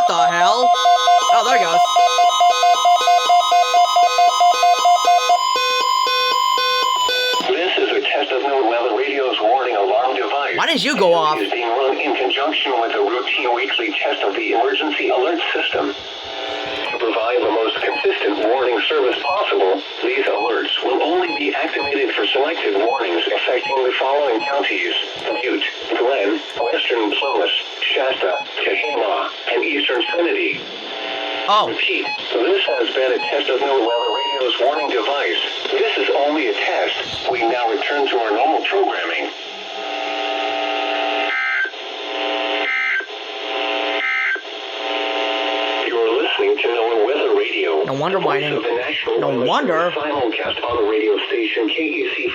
What the hell? Oh, there it goes. This is a test of NOAA Weather Radio's warning alarm device. Why didn't you go off? It is being run in conjunction with a routine weekly test of the emergency alert system. To provide the most consistent warning service possible, these alerts will only be activated for selected warnings affecting the following counties: Butte, Glenn, Western Plymouth, Shasta, Tehama, and Eastern Trinity. Oh. Repeat, this has been a test of NOAA Weather Radio's warning device. This is only a test. We now return to our normal programming. You're listening to NOAA Weather Radio. No wonder why I didn't. No wonder. Simulcast on the radio station KEC